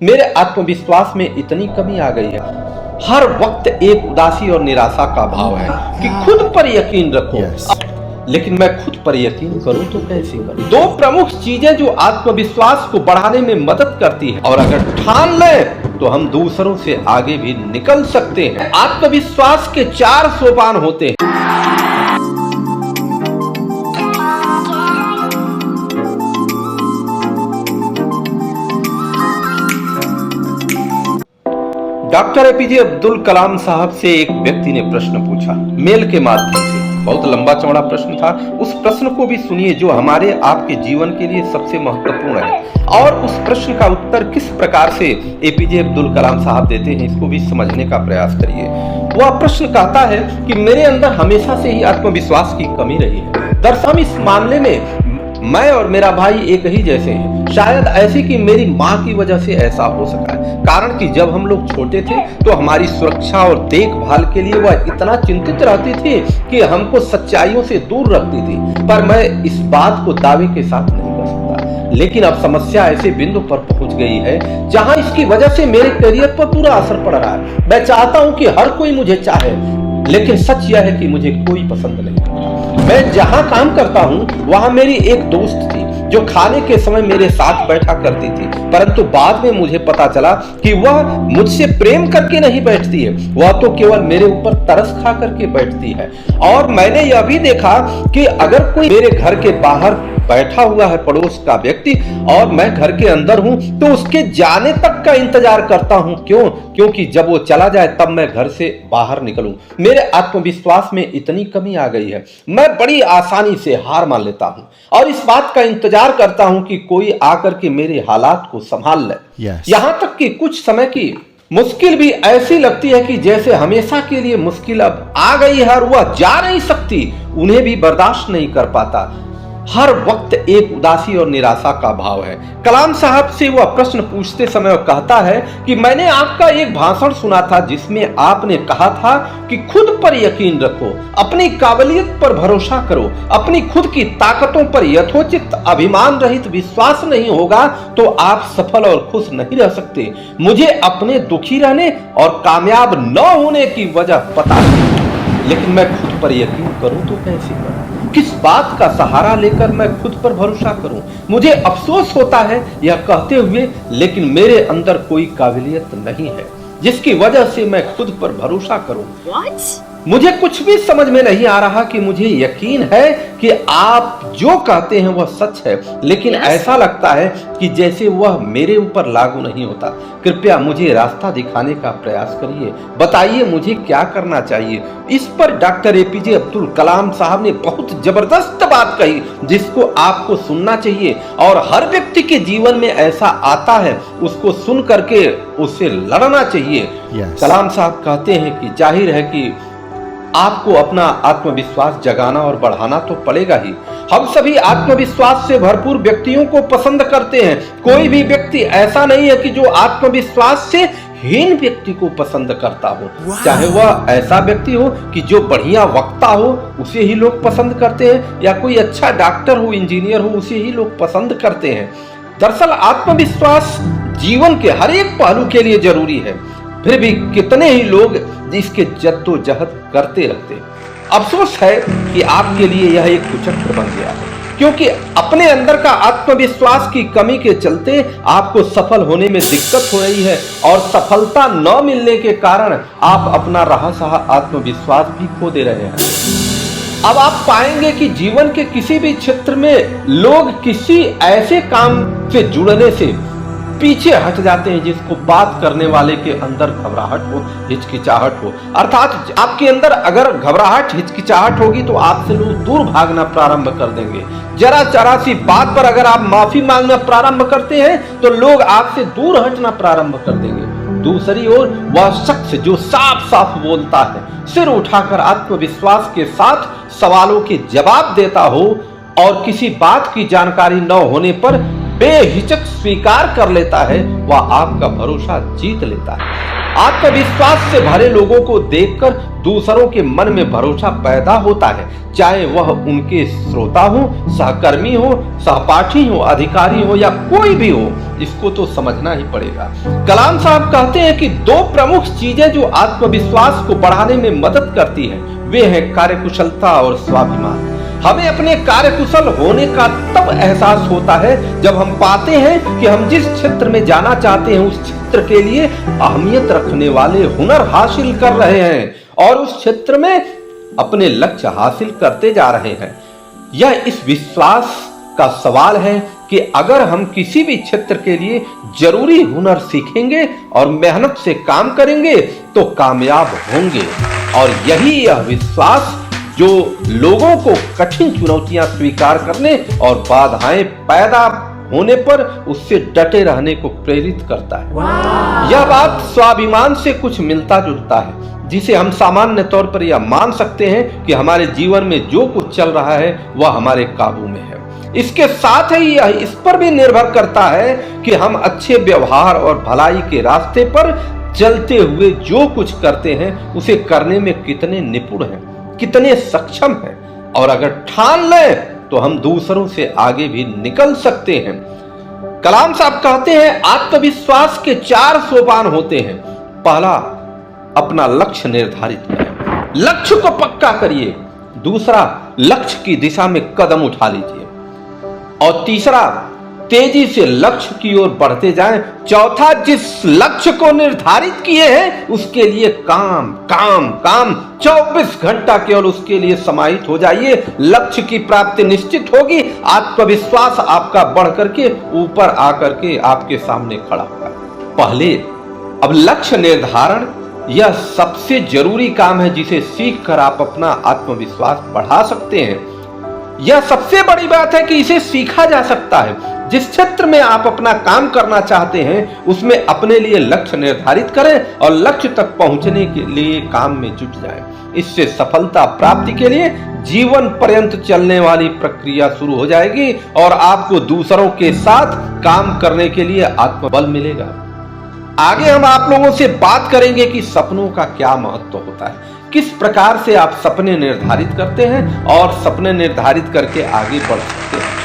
मेरे आत्मविश्वास में इतनी कमी आ गई है, हर वक्त एक उदासी और निराशा का भाव है कि खुद पर यकीन रखो। लेकिन मैं खुद पर यकीन करूं तो कैसे करूं? दो प्रमुख चीजें जो आत्मविश्वास को बढ़ाने में मदद करती है, और अगर ठान लें तो हम दूसरों से आगे भी निकल सकते हैं। आत्मविश्वास के 4 सोपान होते हैं। डॉक्टर एपीजे अब्दुल कलाम साहब से एक व्यक्ति ने प्रश्न पूछा, मेल के माध्यम से। बहुत लंबा चौड़ा प्रश्न था। उस प्रश्न को भी सुनिए जो हमारे आपके जीवन के लिए सबसे महत्वपूर्ण है, और उस प्रश्न का उत्तर किस प्रकार से एपीजे अब्दुल कलाम साहब देते हैं, इसको भी समझने का प्रयास करिए। वह प्रश्न कहता है कि मेरे अंदर हमेशा से ही आत्मविश्वास की कमी रही है। दरअसल इस मामले में मैं और मेरा भाई एक ही जैसे हैं। शायद ऐसी कि मेरी माँ की वजह से ऐसा हो सका है। कारण कि जब हम लोग छोटे थे तो हमारी सुरक्षा और देखभाल के लिए वह इतना चिंतित रहती थी कि हमको सच्चाइयों से दूर रखती थी। पर मैं इस बात को दावे के साथ नहीं कर सकता। लेकिन अब समस्या ऐसे बिंदु पर पहुंच गई है जहां इसकी वजह से मेरे करियर पर पूरा असर पड़ रहा है। मैं चाहता हूं कि हर कोई मुझे चाहे, लेकिन सच यह है कि मुझे कोई पसंद नहीं करता। मैं जहां काम करता हूं वहां मेरी एक दोस्त थी जो खाने के समय मेरे साथ बैठा करती थी, परंतु बाद में मुझे पता चला कि वह मुझसे प्रेम करके नहीं बैठती है, वह तो केवल मेरे ऊपर तरस खा करके बैठती है। और मैंने यह भी देखा कि अगर कोई मेरे घर के बाहर बैठा हुआ है पड़ोस का व्यक्ति और मैं घर के अंदर हूं तो उसके जाने तक का इंतजार करता हूं। क्योंकि जब वो चला जाए तब मैं घर से बाहर निकलूं। मेरे आत्मविश्वास में इतनी कमी आ गई है, मैं बड़ी आसानी से हार मान लेता हूं और इस बात का इंतजार करता हूं कि कोई आकर के मेरे हालात को संभाल ले। यहां तक कि कुछ समय की मुश्किल भी ऐसी लगती है कि जैसे हमेशा के लिए मुश्किल अब आ गई है और वह जा नहीं सकती, उन्हें भी बर्दाश्त नहीं कर पाता। हर वक्त एक उदासी और निराशा का भाव है। कलाम साहब से वह प्रश्न पूछते समय वह कहता है कि मैंने आपका एक भाषण सुना था जिसमें आपने कहा था कि खुद पर यकीन रखो, अपनी काबिलियत पर भरोसा करो, अपनी खुद की ताकतों पर यथोचित अभिमान रहित विश्वास नहीं होगा तो आप सफल और खुश नहीं रह सकते। मुझे अपने दुखी रहने और कामयाब न होने की वजह पता नहीं, लेकिन मैं खुद पर यकीन करूं तो कैसे करूं? किस बात का सहारा लेकर मैं खुद पर भरोसा करूं? मुझे अफसोस होता है यह कहते हुए, लेकिन मेरे अंदर कोई काबिलियत नहीं है जिसकी वजह से मैं खुद पर भरोसा करूं। मुझे कुछ भी समझ में नहीं आ रहा कि मुझे यकीन है कि आप जो कहते हैं वह सच है, लेकिन ऐसा लगता है कि जैसे वह मेरे ऊपर लागू नहीं होता। कृपया मुझे रास्ता दिखाने का प्रयास करिए, बताइए मुझे क्या करना चाहिए। इस पर डॉक्टर एपीजे अब्दुल कलाम साहब ने बहुत जबरदस्त बात कही जिसको आपको सुनना चाहिए, और हर व्यक्ति के जीवन में ऐसा आता है, उसको सुन करके उससे लड़ना चाहिए। कलाम साहब कहते हैं कि जाहिर है कि आपको अपना आत्मविश्वास जगाना और बढ़ाना तो पड़ेगा ही। हम सभी आत्मविश्वास से भरपूर व्यक्तियों को पसंद करते हैं। कोई भी व्यक्ति ऐसा नहीं है कि जो आत्मविश्वास से हीन व्यक्ति को पसंद करता हो। चाहे वह ऐसा व्यक्ति हो कि जो बढ़िया वक्ता हो उसे ही लोग पसंद करते हैं, या कोई अच्छा डॉक्टर हो, इंजीनियर हो, उसे ही लोग पसंद करते हैं। दरअसल आत्मविश्वास जीवन के हर एक पहलू के लिए जरूरी है, फिर भी कितने ही लोग इसके जद्दोजहद करते रहते हैं। अफसोस है कि आपके लिए यह एक कुचक्र बन गया है, क्योंकि अपने अंदर का आत्मविश्वास की कमी के चलते आपको सफल होने में दिक्कत हो रही है, और सफलता न मिलने के कारण आप अपना रहा सहा आत्मविश्वास भी खो दे रहे हैं। अब आप पाएंगे कि जीवन के किसी भी क्षेत्र में लोग किसी ऐसे काम से जुड़ने से पीछे हट जाते हैं जिसको बात करने वाले के अंदर घबराहट हो, हिचकिचाहट हो। अर्थात आपके अंदर अगर घबराहट, हिचकिचाहट होगी तो आपसे लोग दूर भागना प्रारंभ कर देंगे। जरा सी बात पर अगर आप माफी मांगना प्रारंभ करते हैं तो लोग आपसे दूर हटना प्रारंभ कर देंगे। दूसरी ओर वह शख्स जो साफ साफ बोलता है, सिर उठाकर आत्मविश्वास के साथ सवालों के जवाब देता हो और किसी बात की जानकारी न होने पर बेहिचक स्वीकार कर लेता है वह आपका भरोसा जीत लेता है। आत्मविश्वास से भरे लोगों को देखकर दूसरों के मन में भरोसा पैदा होता है, चाहे वह उनके श्रोता हो, सहकर्मी हो, सहपाठी हो, अधिकारी हो या कोई भी हो। इसको तो समझना ही पड़ेगा। कलाम साहब कहते हैं कि दो प्रमुख चीजें जो आत्मविश्वास को बढ़ाने में मदद करती हैं, वे हैं कार्यकुशलता और स्वाभिमान। हमें अपने कार्यकुशल होने का तब एहसास होता है जब हम पाते हैं कि हम जिस क्षेत्र में जाना चाहते हैं उस क्षेत्र के लिए अहमियत रखने वाले हुनर हासिल कर रहे हैं और उस क्षेत्र में अपने लक्ष्य हासिल करते जा रहे हैं। यह इस विश्वास का सवाल है कि अगर हम किसी भी क्षेत्र के लिए जरूरी हुनर सीखेंगे और मेहनत से काम करेंगे तो कामयाब होंगे। और यही यह विश्वास जो लोगों को कठिन चुनौतियां स्वीकार करने और बाधाएं पैदा होने पर उससे डटे रहने को प्रेरित करता है। यह बात स्वाभिमान से कुछ मिलता जुलता है, जिसे हम सामान्य तौर पर यह मान सकते हैं कि हमारे जीवन में जो कुछ चल रहा है वह हमारे काबू में है। इसके साथ ही यह इस पर भी निर्भर करता है कि हम अच्छे व्यवहार और भलाई के रास्ते पर चलते हुए जो कुछ करते हैं उसे करने में कितने निपुण हैं, कितने सक्षम हैं। और अगर ठान लें तो हम दूसरों से आगे भी निकल सकते हैं। कलाम साहब कहते हैं आत्मविश्वास के 4 सोपान होते हैं। पहला, अपना लक्ष्य निर्धारित करें, लक्ष्य को पक्का करिए। दूसरा, लक्ष्य की दिशा में कदम उठा लीजिए। और तीसरा, तेजी से लक्ष्य की ओर बढ़ते जाएं। चौथा, जिस लक्ष्य को निर्धारित किए हैं उसके लिए काम काम काम 24 घंटा केवल उसके लिए समाहित हो जाइए। लक्ष्य की प्राप्ति निश्चित होगी। आत्मविश्वास आपका बढ़ करके ऊपर आकर के आपके सामने खड़ा होगा। पहले, अब लक्ष्य निर्धारण यह सबसे जरूरी काम है जिसे सीखकर आप अपना आत्मविश्वास बढ़ा सकते हैं। यह सबसे बड़ी बात है कि इसे सीखा जा सकता है। जिस क्षेत्र में आप अपना काम करना चाहते हैं उसमें अपने लिए लक्ष्य निर्धारित करें और लक्ष्य तक पहुंचने के लिए काम में जुट जाएं। इससे सफलता प्राप्ति के लिए जीवन पर्यंत चलने वाली प्रक्रिया शुरू हो जाएगी और आपको दूसरों के साथ काम करने के लिए आत्मबल मिलेगा। आगे हम आप लोगों से बात करेंगे कि सपनों का क्या महत्व होता है, किस प्रकार से आप सपने निर्धारित करते हैं और सपने निर्धारित करके आगे बढ़ सकते हैं।